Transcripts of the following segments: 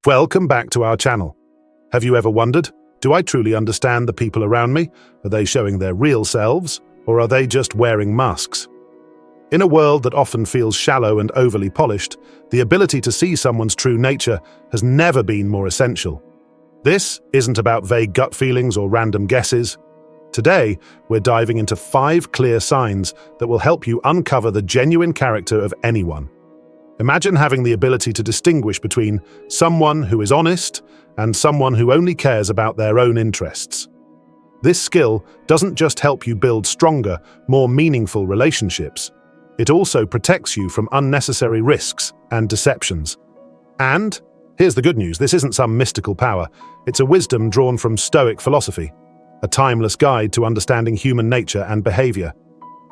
Welcome back to our channel. Have you ever wondered, do I truly understand the people around me? Are they showing their real selves, or are they just wearing masks? In a world that often feels shallow and overly polished, the ability to see someone's true nature has never been more essential. This isn't about vague gut feelings or random guesses. Today, we're diving into 5 clear signs that will help you uncover the genuine character of anyone. Imagine having the ability to distinguish between someone who is honest and someone who only cares about their own interests. This skill doesn't just help you build stronger, more meaningful relationships. It also protects you from unnecessary risks and deceptions. And here's the good news, this isn't some mystical power. It's a wisdom drawn from Stoic philosophy, a timeless guide to understanding human nature and behavior.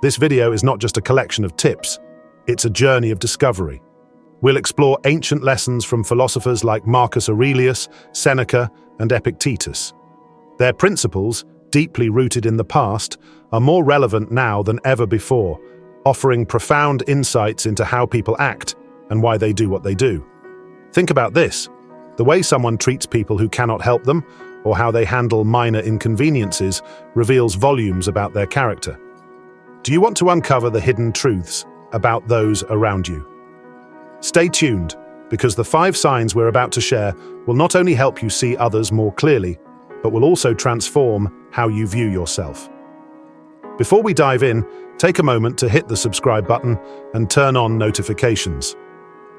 This video is not just a collection of tips, it's a journey of discovery. We'll explore ancient lessons from philosophers like Marcus Aurelius, Seneca, and Epictetus. Their principles, deeply rooted in the past, are more relevant now than ever before, offering profound insights into how people act and why they do what they do. Think about this: the way someone treats people who cannot help them, or how they handle minor inconveniences, reveals volumes about their character. Do you want to uncover the hidden truths about those around you? Stay tuned, because the 5 signs we're about to share will not only help you see others more clearly, but will also transform how you view yourself. Before we dive in, take a moment to hit the subscribe button and turn on notifications.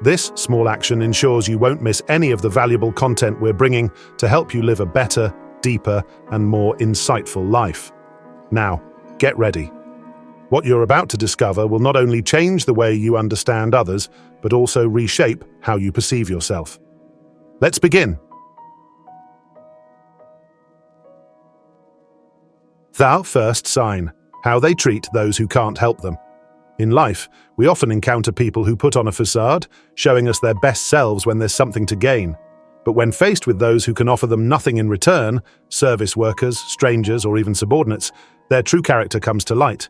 This small action ensures you won't miss any of the valuable content we're bringing to help you live a better, deeper, and more insightful life. Now, get ready. What you're about to discover will not only change the way you understand others, but also reshape how you perceive yourself. Let's begin. The first sign: how they treat those who can't help them. In life, we often encounter people who put on a facade, showing us their best selves when there's something to gain. But when faced with those who can offer them nothing in return, service workers, strangers, or even subordinates, their true character comes to light.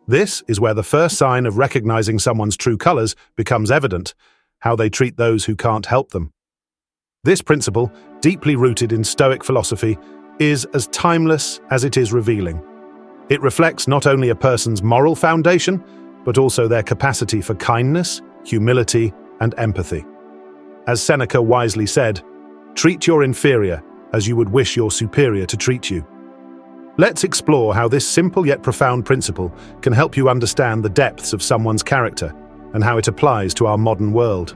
This is where the first sign of recognizing someone's true colors becomes evident: how they treat those who can't help them. This principle, deeply rooted in Stoic philosophy, is as timeless as it is revealing. It reflects not only a person's moral foundation, but also their capacity for kindness, humility, and empathy. As Seneca wisely said, "Treat your inferior as you would wish your superior to treat you." Let's explore how this simple yet profound principle can help you understand the depths of someone's character and how it applies to our modern world.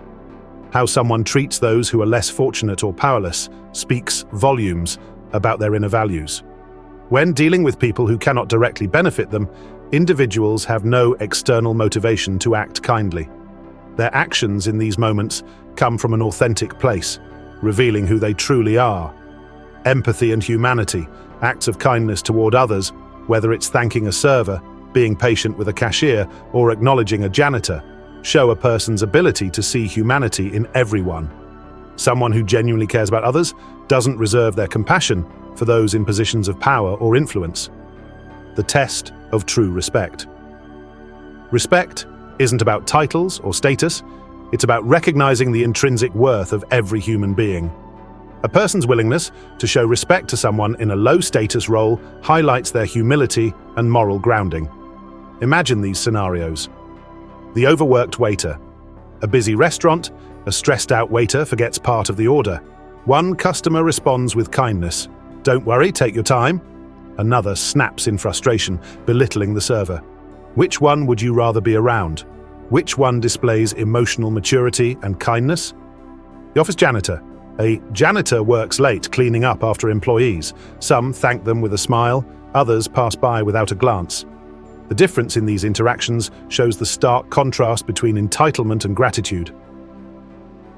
How someone treats those who are less fortunate or powerless speaks volumes about their inner values. When dealing with people who cannot directly benefit them, individuals have no external motivation to act kindly. Their actions in these moments come from an authentic place, revealing who they truly are. Empathy and humanity, acts of kindness toward others, whether it's thanking a server, being patient with a cashier, or acknowledging a janitor, show a person's ability to see humanity in everyone. Someone who genuinely cares about others doesn't reserve their compassion for those in positions of power or influence. The test of true respect. Respect isn't about titles or status, it's about recognizing the intrinsic worth of every human being. A person's willingness to show respect to someone in a low-status role highlights their humility and moral grounding. Imagine these scenarios. The overworked waiter. A busy restaurant, a stressed-out waiter forgets part of the order. One customer responds with kindness. "Don't worry, take your time." Another snaps in frustration, belittling the server. Which one would you rather be around? Which one displays emotional maturity and kindness? The office janitor. A janitor works late, cleaning up after employees. Some thank them with a smile, others pass by without a glance. The difference in these interactions shows the stark contrast between entitlement and gratitude.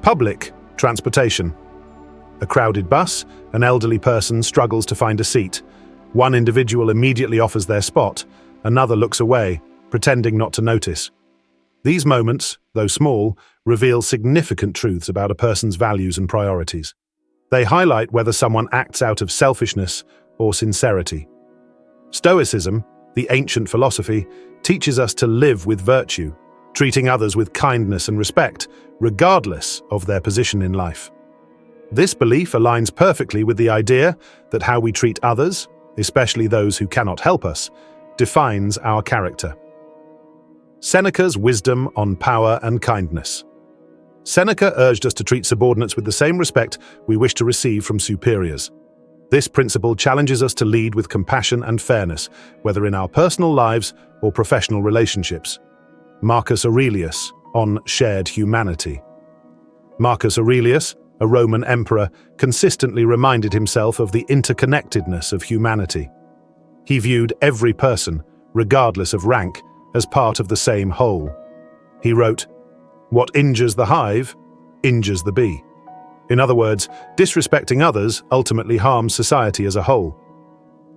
Public transportation. A crowded bus, an elderly person struggles to find a seat. One individual immediately offers their spot, another looks away, pretending not to notice. These moments, though small, reveal significant truths about a person's values and priorities. They highlight whether someone acts out of selfishness or sincerity. Stoicism, the ancient philosophy, teaches us to live with virtue, treating others with kindness and respect, regardless of their position in life. This belief aligns perfectly with the idea that how we treat others, especially those who cannot help us, defines our character. Seneca's wisdom on power and kindness. Seneca urged us to treat subordinates with the same respect we wish to receive from superiors. This principle challenges us to lead with compassion and fairness, whether in our personal lives or professional relationships. Marcus Aurelius on shared humanity. Marcus Aurelius, a Roman emperor, consistently reminded himself of the interconnectedness of humanity. He viewed every person, regardless of rank, as part of the same whole. He wrote, "What injures the hive, injures the bee." In other words, disrespecting others ultimately harms society as a whole.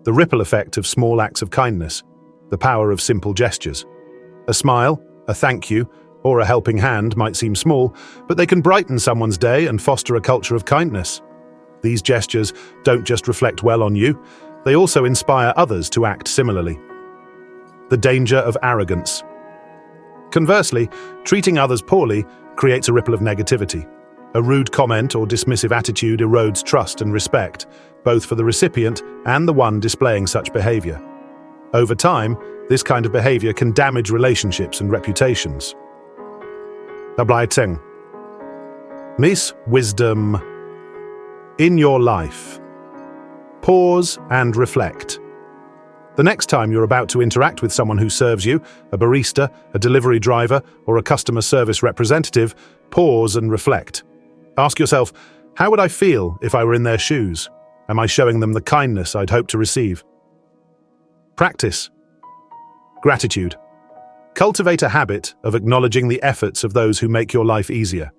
The ripple effect of small acts of kindness, the power of simple gestures. A smile, a thank you, or a helping hand might seem small, but they can brighten someone's day and foster a culture of kindness. These gestures don't just reflect well on you, they also inspire others to act similarly. The danger of arrogance. Conversely, treating others poorly creates a ripple of negativity. A rude comment or dismissive attitude erodes trust and respect, both for the recipient and the one displaying such behavior. Over time, this kind of behavior can damage relationships and reputations. Dableitung. Miss Wisdom. In your life. Pause and reflect. The next time you're about to interact with someone who serves you, a barista, a delivery driver, or a customer service representative, pause and reflect. Ask yourself, how would I feel if I were in their shoes? Am I showing them the kindness I'd hope to receive? Practice. Gratitude. Cultivate a habit of acknowledging the efforts of those who make your life easier.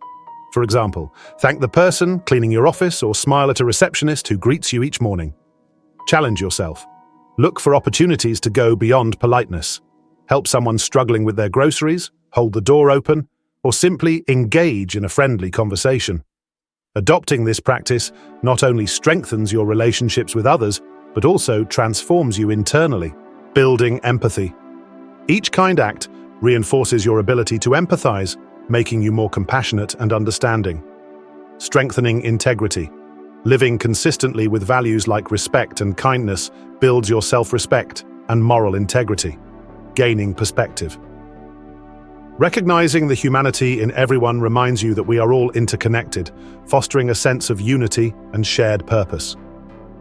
For example, thank the person cleaning your office or smile at a receptionist who greets you each morning. Challenge yourself. Look for opportunities to go beyond politeness. Help someone struggling with their groceries, hold the door open, or simply engage in a friendly conversation. Adopting this practice not only strengthens your relationships with others, but also transforms you internally, building empathy. Each kind act reinforces your ability to empathize, making you more compassionate and understanding. Strengthening integrity. Living consistently with values like respect and kindness builds your self-respect and moral integrity. Gaining perspective. Recognizing the humanity in everyone reminds you that we are all interconnected, fostering a sense of unity and shared purpose.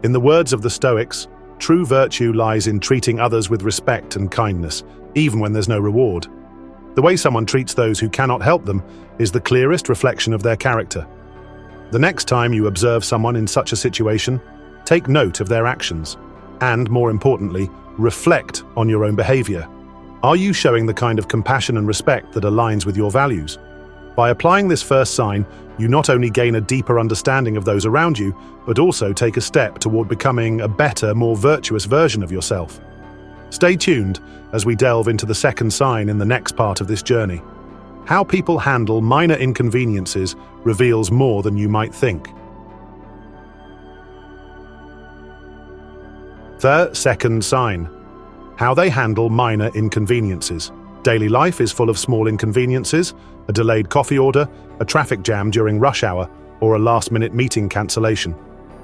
In the words of the Stoics, true virtue lies in treating others with respect and kindness, even when there's no reward. The way someone treats those who cannot help them is the clearest reflection of their character. The next time you observe someone in such a situation, take note of their actions, and more importantly, reflect on your own behavior. Are you showing the kind of compassion and respect that aligns with your values? By applying this first sign, you not only gain a deeper understanding of those around you, but also take a step toward becoming a better, more virtuous version of yourself. Stay tuned as we delve into the second sign in the next part of this journey. How people handle minor inconveniences reveals more than you might think. The second sign. How they handle minor inconveniences. Daily life is full of small inconveniences, a delayed coffee order, a traffic jam during rush hour, or a last-minute meeting cancellation.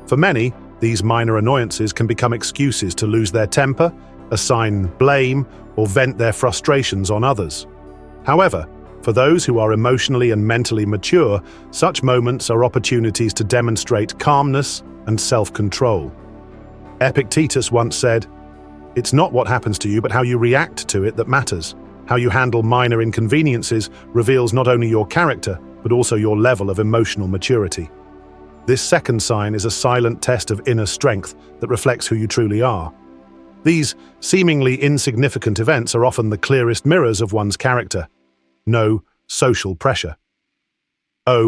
For many, these minor annoyances can become excuses to lose their temper, assign blame, or vent their frustrations on others. However, for those who are emotionally and mentally mature, such moments are opportunities to demonstrate calmness and self-control. Epictetus once said, "It's not what happens to you, but how you react to it that matters. How you handle minor inconveniences reveals not only your character, but also your level of emotional maturity." This second sign is a silent test of inner strength that reflects who you truly are. These seemingly insignificant events are often the clearest mirrors of one's character. No social pressure.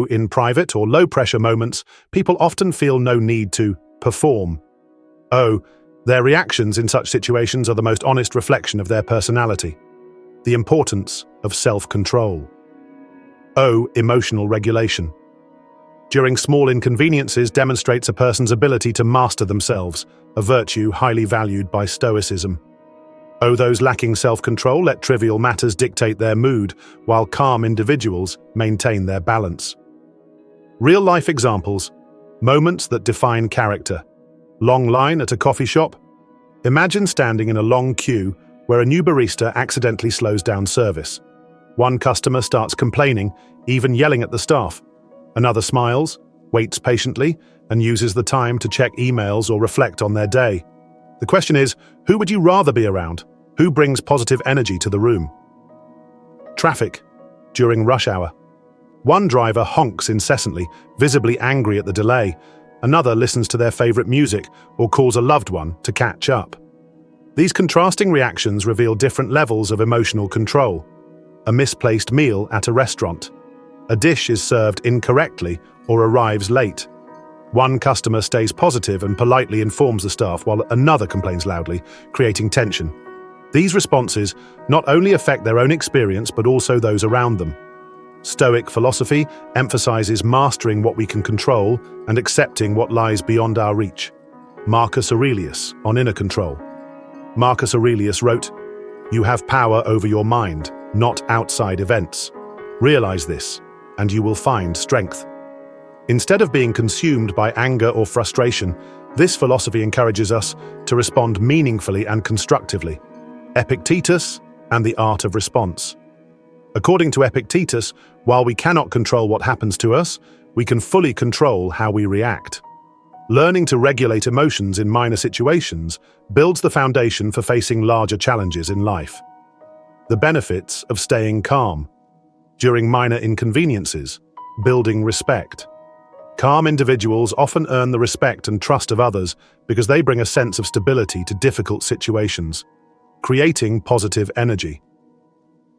In private or low-pressure moments, people often feel no need to perform. Their reactions in such situations are the most honest reflection of their personality. The importance of self-control. Emotional regulation. During small inconveniences demonstrates a person's ability to master themselves, a virtue highly valued by Stoicism. Those lacking self-control let trivial matters dictate their mood, while calm individuals maintain their balance. Real-life examples. Moments that define character. Long line at a coffee shop. Imagine standing in a long queue where a new barista accidentally slows down service. One customer starts complaining, even yelling at the staff. Another smiles, waits patiently, and uses the time to check emails or reflect on their day. The question is, who would you rather be around? Who brings positive energy to the room? Traffic. During rush hour. One driver honks incessantly, visibly angry at the delay. Another listens to their favorite music or calls a loved one to catch up. These contrasting reactions reveal different levels of emotional control. A misplaced meal at a restaurant. A dish is served incorrectly or arrives late. One customer stays positive and politely informs the staff while another complains loudly, creating tension. These responses not only affect their own experience but also those around them. Stoic philosophy emphasizes mastering what we can control and accepting what lies beyond our reach. Marcus Aurelius on inner control. Marcus Aurelius wrote, "You have power over your mind, not outside events. Realize this, and you will find strength." Instead of being consumed by anger or frustration, this philosophy encourages us to respond meaningfully and constructively. Epictetus and the art of response. According to Epictetus, while we cannot control what happens to us, we can fully control how we react. Learning to regulate emotions in minor situations builds the foundation for facing larger challenges in life. The benefits of staying calm. During minor inconveniences, building respect. Calm individuals often earn the respect and trust of others because they bring a sense of stability to difficult situations, creating positive energy.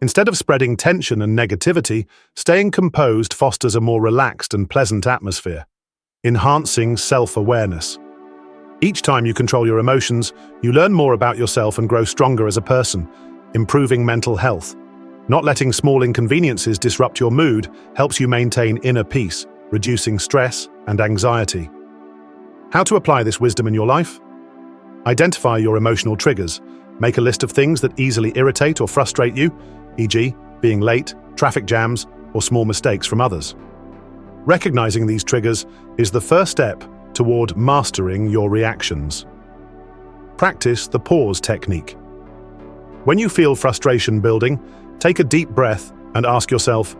Instead of spreading tension and negativity, staying composed fosters a more relaxed and pleasant atmosphere, enhancing self-awareness. Each time you control your emotions, you learn more about yourself and grow stronger as a person, improving mental health. Not letting small inconveniences disrupt your mood helps you maintain inner peace, reducing stress and anxiety. How to apply this wisdom in your life? Identify your emotional triggers. Make a list of things that easily irritate or frustrate you, e.g., being late, traffic jams, or small mistakes from others. Recognizing these triggers is the first step toward mastering your reactions. Practice the pause technique. When you feel frustration building, take a deep breath and ask yourself,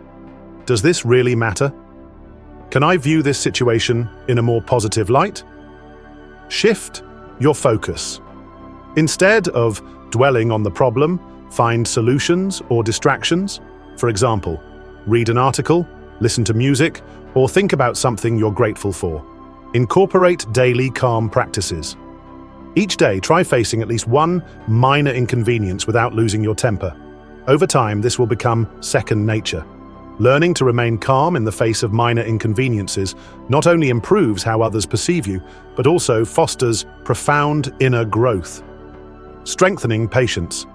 does this really matter? Can I view this situation in a more positive light? Shift your focus. Instead of dwelling on the problem, find solutions or distractions. For example, read an article, listen to music, or think about something you're grateful for. Incorporate daily calm practices. Each day, try facing at least one minor inconvenience without losing your temper. Over time, this will become second nature. Learning to remain calm in the face of minor inconveniences not only improves how others perceive you, but also fosters profound inner growth. Strengthening patience.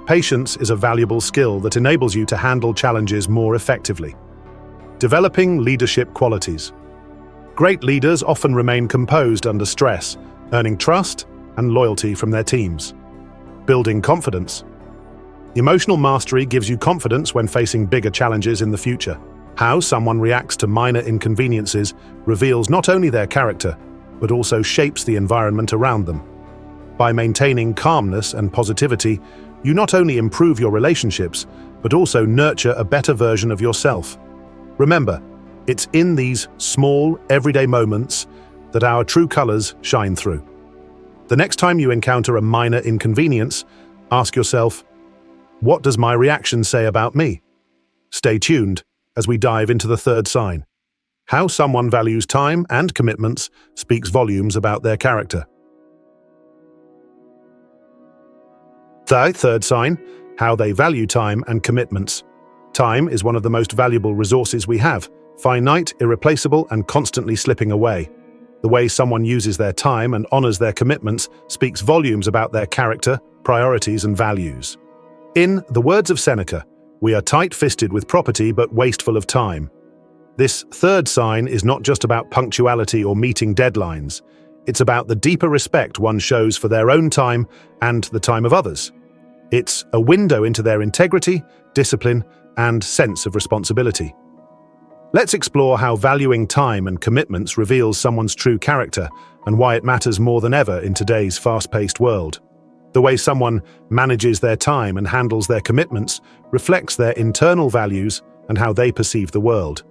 Patience is a valuable skill that enables you to handle challenges more effectively. Developing leadership qualities. Great leaders often remain composed under stress, earning trust and loyalty from their teams. Building confidence. Emotional mastery gives you confidence when facing bigger challenges in the future. How someone reacts to minor inconveniences reveals not only their character, but also shapes the environment around them. By maintaining calmness and positivity, you not only improve your relationships, but also nurture a better version of yourself. Remember, it's in these small, everyday moments that our true colors shine through. The next time you encounter a minor inconvenience, ask yourself, what does my reaction say about me? Stay tuned as we dive into the third sign. How someone values time and commitments speaks volumes about their character. The third sign, how they value time and commitments. Time is one of the most valuable resources we have, finite, irreplaceable, and constantly slipping away. The way someone uses their time and honors their commitments speaks volumes about their character, priorities, and values. In the words of Seneca, we are tight-fisted with property but wasteful of time. This third sign is not just about punctuality or meeting deadlines. It's about the deeper respect one shows for their own time and the time of others. It's a window into their integrity, discipline, and sense of responsibility. Let's explore how valuing time and commitments reveals someone's true character and why it matters more than ever in today's fast-paced world. The way someone manages their time and handles their commitments reflects their internal values and how they perceive the world.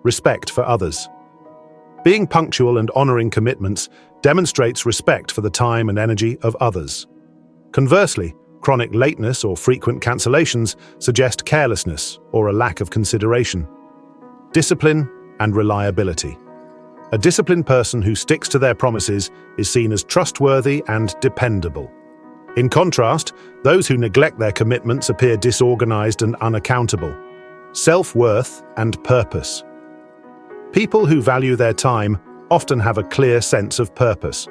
Respect for others. Being punctual and honoring commitments demonstrates respect for the time and energy of others. Conversely, chronic lateness or frequent cancellations suggest carelessness or a lack of consideration. Discipline and reliability. A disciplined person who sticks to their promises is seen as trustworthy and dependable. In contrast, those who neglect their commitments appear disorganized and unaccountable. Self-worth and purpose. People who value their time often have a clear sense of purpose.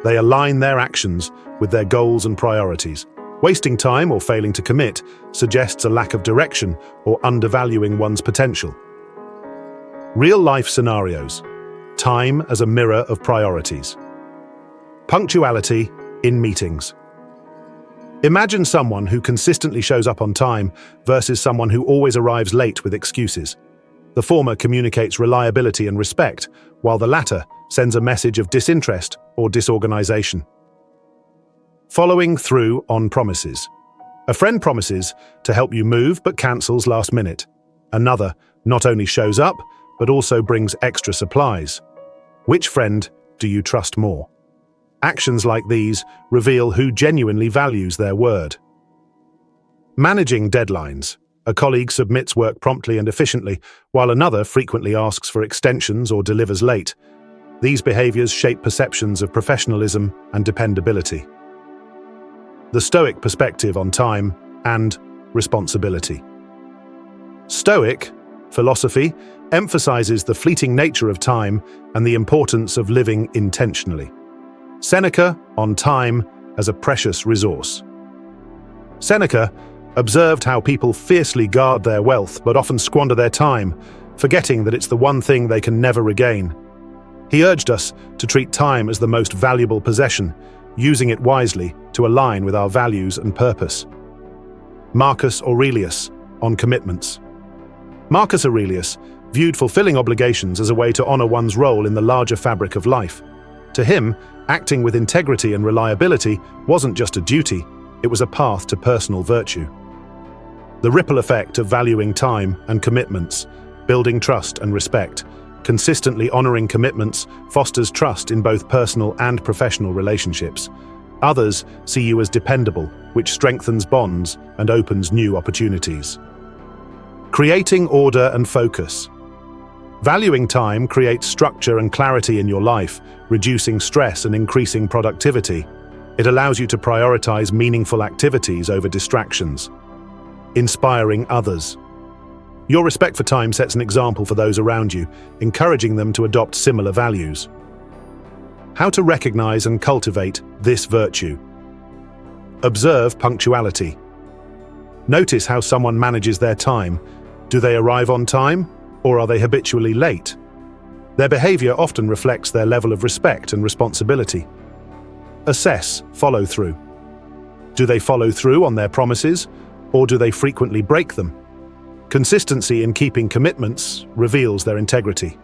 They align their actions with their goals and priorities. Wasting time or failing to commit suggests a lack of direction or undervaluing one's potential. Real-life scenarios. Time as a mirror of priorities. Punctuality in meetings. Imagine someone who consistently shows up on time versus someone who always arrives late with excuses. The former communicates reliability and respect, while the latter sends a message of disinterest or disorganization. Following through on promises. A friend promises to help you move but cancels last minute. Another not only shows up, but also brings extra supplies. Which friend do you trust more? Actions like these reveal who genuinely values their word. Managing deadlines. A colleague submits work promptly and efficiently, while another frequently asks for extensions or delivers late. These behaviors shape perceptions of professionalism and dependability. The Stoic perspective on time and responsibility. Stoic philosophy emphasizes the fleeting nature of time and the importance of living intentionally. Seneca on time as a precious resource. Seneca observed how people fiercely guard their wealth but often squander their time, forgetting that it's the one thing they can never regain. He urged us to treat time as the most valuable possession, using it wisely to align with our values and purpose. Marcus Aurelius on commitments. Marcus Aurelius viewed fulfilling obligations as a way to honor one's role in the larger fabric of life. To him, acting with integrity and reliability wasn't just a duty, it was a path to personal virtue. The ripple effect of valuing time and commitments, building trust and respect. Consistently honoring commitments fosters trust in both personal and professional relationships. Others see you as dependable, which strengthens bonds and opens new opportunities. Creating order and focus. Valuing time creates structure and clarity in your life, reducing stress and increasing productivity. It allows you to prioritize meaningful activities over distractions. Inspiring others. Your respect for time sets an example for those around you, encouraging them to adopt similar values. How to recognize and cultivate this virtue. Observe punctuality. Notice how someone manages their time. Do they arrive on time, or are they habitually late? Their behavior often reflects their level of respect and responsibility. Assess follow-through. Do they follow through on their promises, or do they frequently break them? Consistency in keeping commitments reveals their integrity.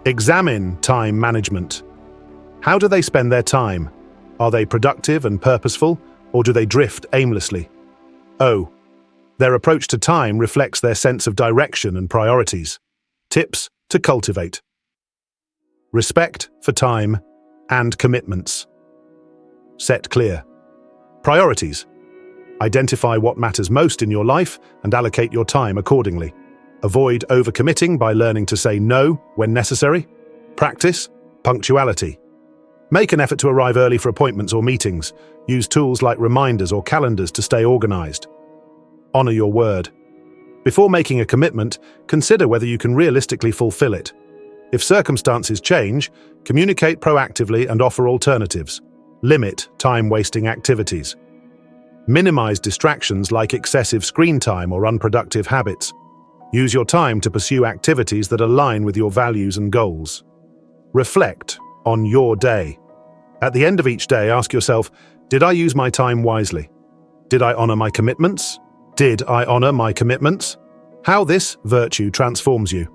Examine time management. How do they spend their time? Are they productive and purposeful, or do they drift aimlessly? Their approach to time reflects their sense of direction and priorities. Tips to cultivate. Respect for time and commitments. Set clear priorities. Identify what matters most in your life and allocate your time accordingly. Avoid overcommitting by learning to say no when necessary. Practice punctuality. Make an effort to arrive early for appointments or meetings. Use tools like reminders or calendars to stay organized. Honor your word. Before making a commitment, consider whether you can realistically fulfill it. If circumstances change, communicate proactively and offer alternatives. Limit time-wasting activities. Minimize distractions like excessive screen time or unproductive habits. Use your time to pursue activities that align with your values and goals. Reflect on your day. At the end of each day, ask yourself, did I use my time wisely? Did I honor my commitments? Did I honor my commitments? How this virtue transforms you.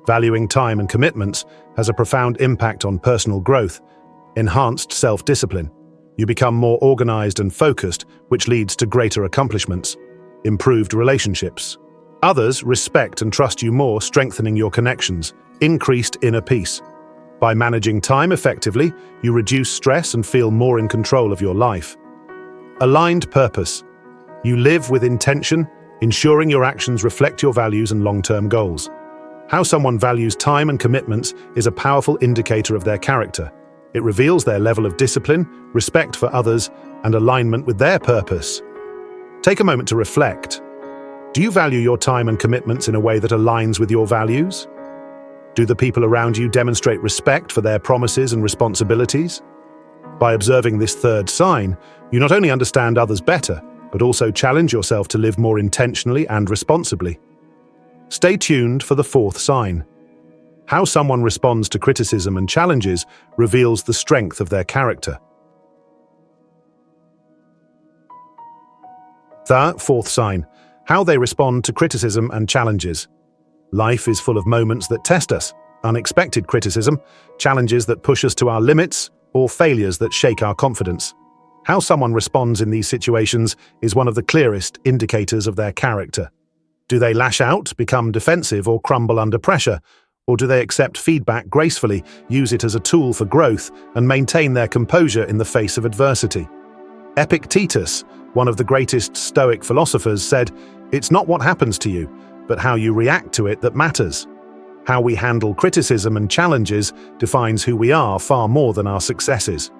Valuing time and commitments has a profound impact on personal growth, enhanced self-discipline. You become more organized and focused, which leads to greater accomplishments, improved relationships. Others respect and trust you more, strengthening your connections, increased inner peace. By managing time effectively, you reduce stress and feel more in control of your life. Aligned purpose. You live with intention, ensuring your actions reflect your values and long-term goals. How someone values time and commitments is a powerful indicator of their character. It reveals their level of discipline, respect for others, and alignment with their purpose. Take a moment to reflect. Do you value your time and commitments in a way that aligns with your values? Do the people around you demonstrate respect for their promises and responsibilities? By observing this third sign, you not only understand others better, but also challenge yourself to live more intentionally and responsibly. Stay tuned for the fourth sign. How someone responds to criticism and challenges reveals the strength of their character. The fourth sign. How they respond to criticism and challenges. Life is full of moments that test us, unexpected criticism, challenges that push us to our limits, or failures that shake our confidence. How someone responds in these situations is one of the clearest indicators of their character. Do they lash out, become defensive, or crumble under pressure? Or do they accept feedback gracefully, use it as a tool for growth, and maintain their composure in the face of adversity? Epictetus, one of the greatest Stoic philosophers, said, "It's not what happens to you, but how you react to it that matters." How we handle criticism and challenges defines who we are far more than our successes.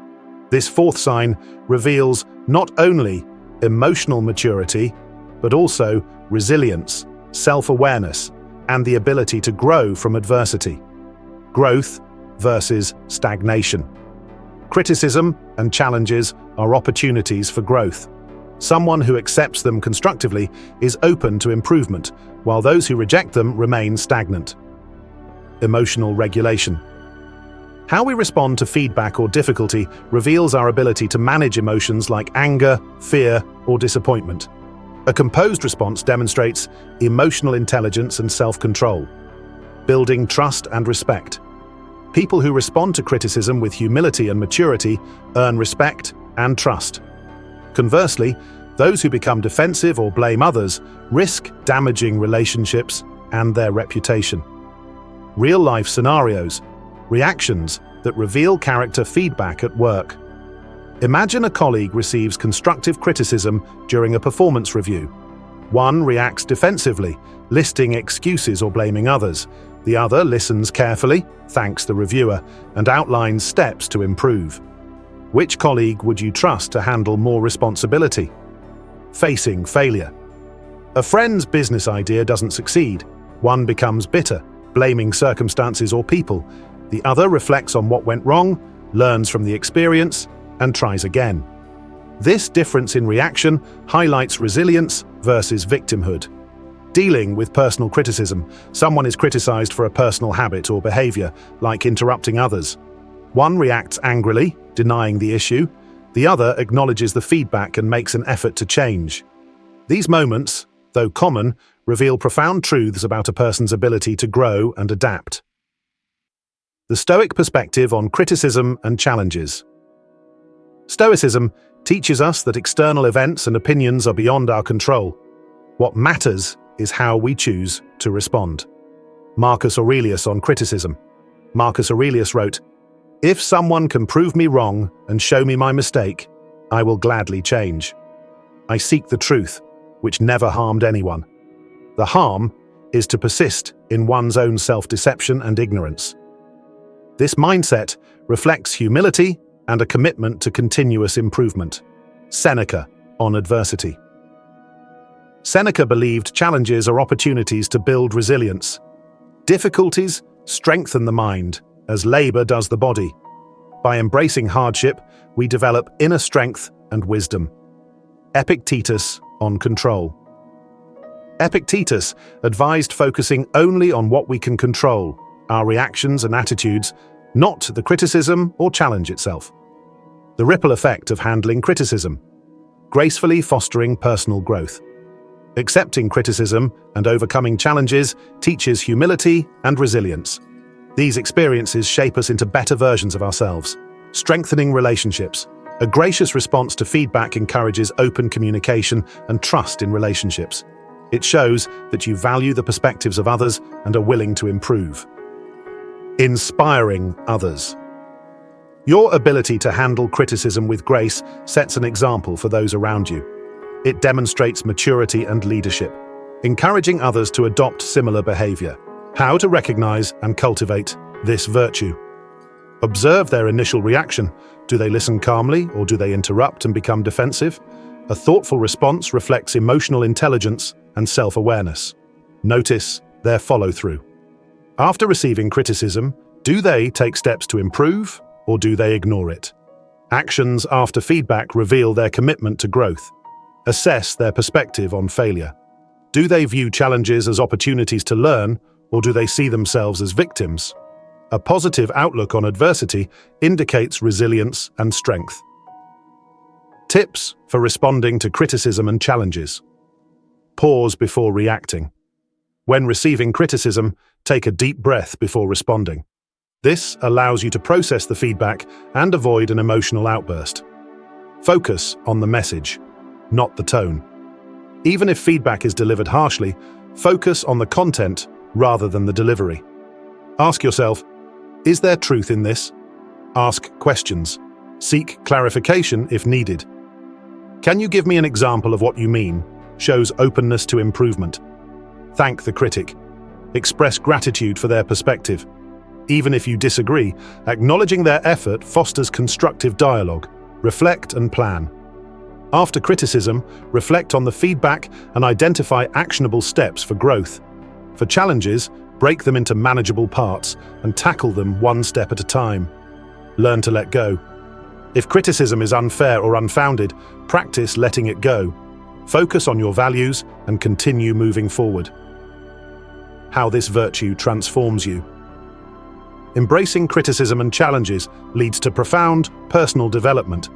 This fourth sign reveals not only emotional maturity, but also resilience, self-awareness, and the ability to grow from adversity. Growth versus stagnation. Criticism and challenges are opportunities for growth. Someone who accepts them constructively is open to improvement, while those who reject them remain stagnant. Emotional regulation. How we respond to feedback or difficulty reveals our ability to manage emotions like anger, fear, or disappointment. A composed response demonstrates emotional intelligence and self-control, building trust and respect. People who respond to criticism with humility and maturity earn respect and trust. Conversely, those who become defensive or blame others risk damaging relationships and their reputation. Real-life scenarios, reactions that reveal character feedback at work. Imagine a colleague receives constructive criticism during a performance review. One reacts defensively, listing excuses or blaming others. The other listens carefully, thanks the reviewer, and outlines steps to improve. Which colleague would you trust to handle more responsibility? Facing failure. A friend's business idea doesn't succeed. One becomes bitter, blaming circumstances or people. The other reflects on what went wrong, learns from the experience, and tries again. This difference in reaction highlights resilience versus victimhood. Dealing with personal criticism. Someone is criticized for a personal habit or behavior, like interrupting others. One reacts angrily, denying the issue. The other acknowledges the feedback and makes an effort to change. These moments, though common, reveal profound truths about a person's ability to grow and adapt. The Stoic perspective on criticism and challenges. Stoicism teaches us that external events and opinions are beyond our control. What matters is how we choose to respond. Marcus Aurelius on criticism. Marcus Aurelius wrote, "If someone can prove me wrong and show me my mistake, I will gladly change. I seek the truth, which never harmed anyone. The harm is to persist in one's own self-deception and ignorance." This mindset reflects humility and a commitment to continuous improvement. Seneca on adversity. Seneca believed challenges are opportunities to build resilience. Difficulties strengthen the mind, as labor does the body. By embracing hardship, we develop inner strength and wisdom. Epictetus on control. Epictetus advised focusing only on what we can control, our reactions and attitudes, not the criticism or challenge itself. The ripple effect of handling criticism. Gracefully fostering personal growth. Accepting criticism and overcoming challenges teaches humility and resilience. These experiences shape us into better versions of ourselves, strengthening relationships. A gracious response to feedback encourages open communication and trust in relationships. It shows that you value the perspectives of others and are willing to improve. Inspiring others. Your ability to handle criticism with grace sets an example for those around you. It demonstrates maturity and leadership, encouraging others to adopt similar behavior. How to recognize and cultivate this virtue. Observe their initial reaction. Do they listen calmly or do they interrupt and become defensive? A thoughtful response reflects emotional intelligence and self-awareness. Notice their follow-through. After receiving criticism, do they take steps to improve or do they ignore it? Actions after feedback reveal their commitment to growth. Assess their perspective on failure. Do they view challenges as opportunities to learn, or do they see themselves as victims? A positive outlook on adversity indicates resilience and strength. Tips for responding to criticism and challenges. Pause before reacting. When receiving criticism, take a deep breath before responding. This allows you to process the feedback and avoid an emotional outburst. Focus on the message, not the tone. Even if feedback is delivered harshly, focus on the content rather than the delivery. Ask yourself, is there truth in this? Ask questions. Seek clarification if needed. Can you give me an example of what you mean? Shows openness to improvement. Thank the critic. Express gratitude for their perspective. Even if you disagree, acknowledging their effort fosters constructive dialogue. Reflect and plan. After criticism, reflect on the feedback and identify actionable steps for growth. For challenges, break them into manageable parts and tackle them one step at a time. Learn to let go. If criticism is unfair or unfounded, practice letting it go. Focus on your values and continue moving forward. How this virtue transforms you. Embracing criticism and challenges leads to profound personal development,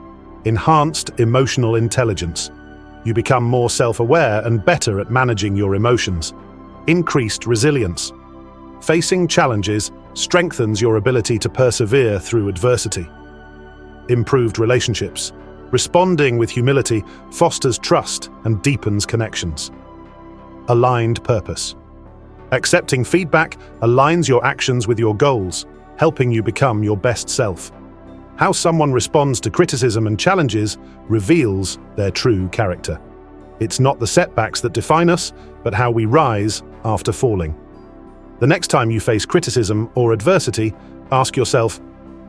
enhanced emotional intelligence. You become more self-aware and better at managing your emotions. Increased resilience. Facing challenges strengthens your ability to persevere through adversity. Improved relationships. Responding with humility fosters trust and deepens connections. Aligned purpose. Accepting feedback aligns your actions with your goals, helping you become your best self. How someone responds to criticism and challenges reveals their true character. It's not the setbacks that define us, but how we rise after falling. The next time you face criticism or adversity, ask yourself,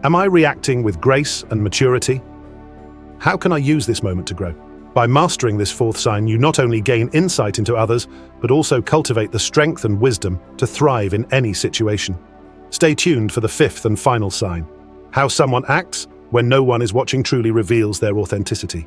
am I reacting with grace and maturity? How can I use this moment to grow? By mastering this fourth sign, you not only gain insight into others, but also cultivate the strength and wisdom to thrive in any situation. Stay tuned for the fifth and final sign. How someone acts when no one is watching truly reveals their authenticity.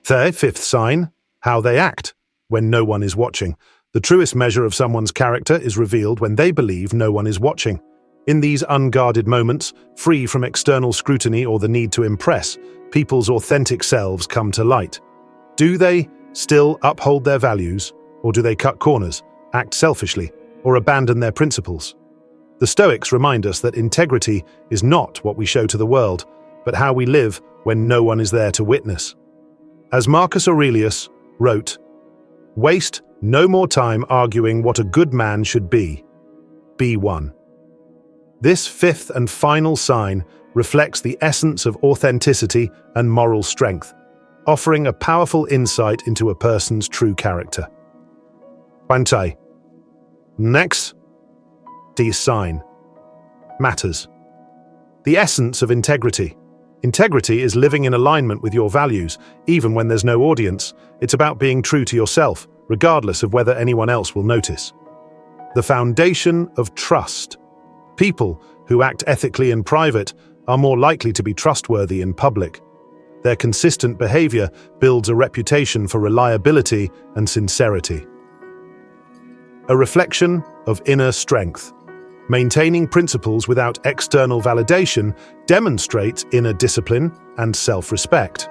Fifth sign, how they act when no one is watching. The truest measure of someone's character is revealed when they believe no one is watching. In these unguarded moments, free from external scrutiny or the need to impress, people's authentic selves come to light. Do they still uphold their values, or do they cut corners, act selfishly, or abandon their principles? The Stoics remind us that integrity is not what we show to the world, but how we live when no one is there to witness. As Marcus Aurelius wrote, "Waste no more time arguing what a good man should be. Be one." This fifth and final sign reflects the essence of authenticity and moral strength, offering a powerful insight into a person's true character. Pantai. Next, this sign matters. The essence of integrity. Integrity is living in alignment with your values, even when there's no audience. It's about being true to yourself, regardless of whether anyone else will notice. The foundation of trust. People who act ethically in private are more likely to be trustworthy in public. Their consistent behavior builds a reputation for reliability and sincerity. A reflection of inner strength. Maintaining principles without external validation demonstrates inner discipline and self-respect.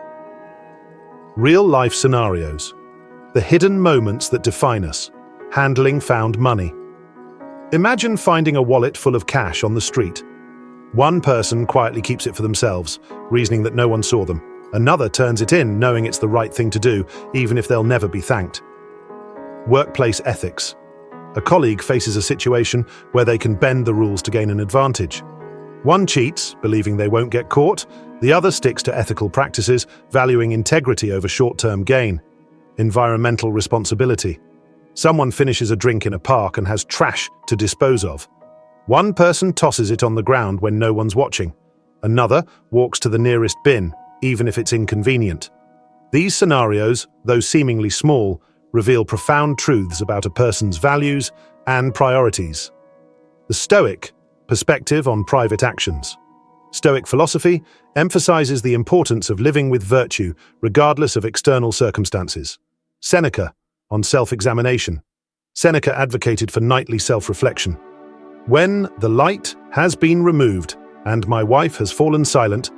Real-life scenarios. The hidden moments that define us. Handling found money. Imagine finding a wallet full of cash on the street. One person quietly keeps it for themselves, reasoning that no one saw them. Another turns it in, knowing it's the right thing to do, even if they'll never be thanked. Workplace ethics. A colleague faces a situation where they can bend the rules to gain an advantage. One cheats, believing they won't get caught. The other sticks to ethical practices, valuing integrity over short-term gain. Environmental responsibility. Someone finishes a drink in a park and has trash to dispose of. One person tosses it on the ground when no one's watching. Another walks to the nearest bin, even if it's inconvenient. These scenarios, though seemingly small, reveal profound truths about a person's values and priorities. The Stoic perspective on private actions. Stoic philosophy emphasizes the importance of living with virtue regardless of external circumstances. Seneca on self-examination. Seneca advocated for nightly self-reflection. When the light has been removed and my wife has fallen silent,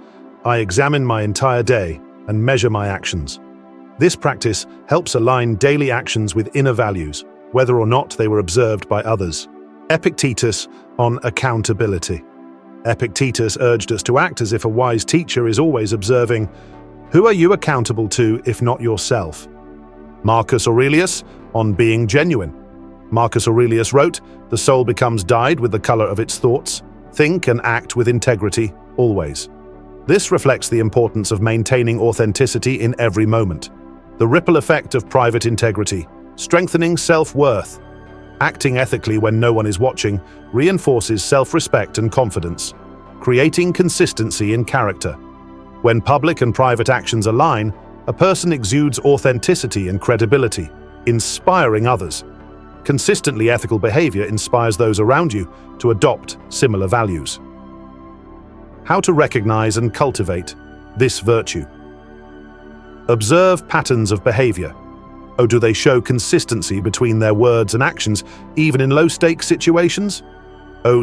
I examine my entire day and measure my actions. This practice helps align daily actions with inner values, whether or not they were observed by others. Epictetus on accountability. Epictetus urged us to act as if a wise teacher is always observing, who are you accountable to if not yourself? Marcus Aurelius on being genuine. Marcus Aurelius wrote, the soul becomes dyed with the color of its thoughts. Think and act with integrity, always. This reflects the importance of maintaining authenticity in every moment. The ripple effect of private integrity, strengthening self-worth. Acting ethically when no one is watching reinforces self-respect and confidence, creating consistency in character. When public and private actions align, a person exudes authenticity and credibility, inspiring others. Consistently ethical behavior inspires those around you to adopt similar values. How to recognize and cultivate this virtue. Observe patterns of behavior. Or do they show consistency between their words and actions, even in low-stakes situations?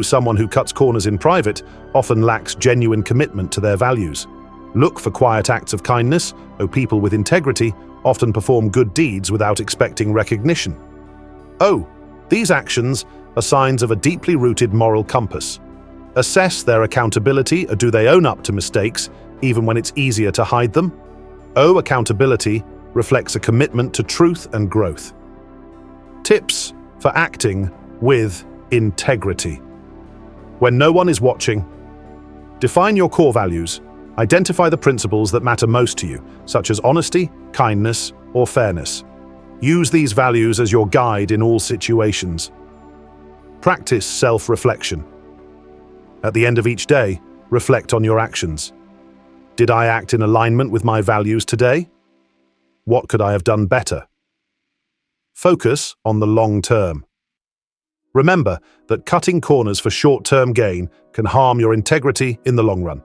Someone who cuts corners in private often lacks genuine commitment to their values. Look for quiet acts of kindness. People with integrity often perform good deeds without expecting recognition. These actions are signs of a deeply rooted moral compass. Assess their accountability, or do they own up to mistakes, even when it's easier to hide them? Accountability reflects a commitment to truth and growth. Tips for acting with integrity. When no one is watching, define your core values. Identify the principles that matter most to you, such as honesty, kindness, or fairness. Use these values as your guide in all situations. Practice self-reflection. At the end of each day, reflect on your actions. Did I act in alignment with my values today? What could I have done better? Focus on the long term. Remember that cutting corners for short-term gain can harm your integrity in the long run.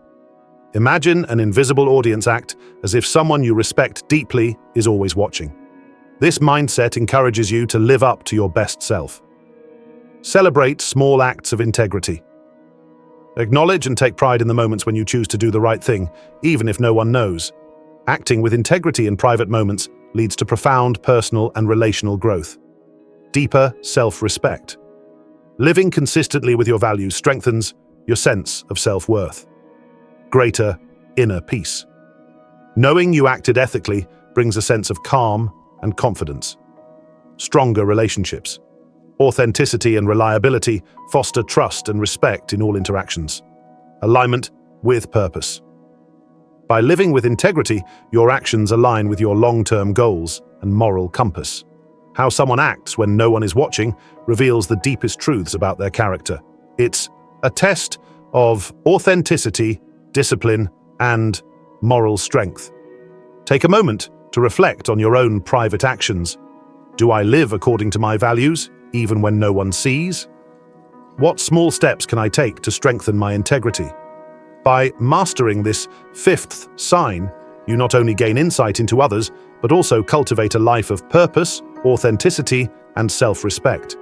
Imagine an invisible audience act as if someone you respect deeply is always watching. This mindset encourages you to live up to your best self. Celebrate small acts of integrity. Acknowledge and take pride in the moments when you choose to do the right thing, even if no one knows. Acting with integrity in private moments leads to profound personal and relational growth. Deeper self-respect. Living consistently with your values strengthens your sense of self-worth. Greater inner peace. Knowing you acted ethically brings a sense of calm and confidence. Stronger relationships. Authenticity and reliability foster trust and respect in all interactions. Alignment with purpose. By living with integrity, your actions align with your long-term goals and moral compass. How someone acts when no one is watching reveals the deepest truths about their character. It's a test of authenticity, discipline, and moral strength. Take a moment to reflect on your own private actions. Do I live according to my values, even when no one sees? What small steps can I take to strengthen my integrity? By mastering this fifth sign, you not only gain insight into others, but also cultivate a life of purpose, authenticity, and self-respect.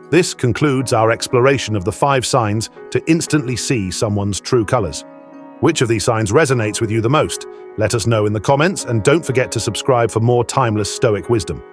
This concludes our exploration of the 5 signs to instantly see someone's true colors. Which of these signs resonates with you the most? Let us know in the comments, and don't forget to subscribe for more timeless Stoic wisdom.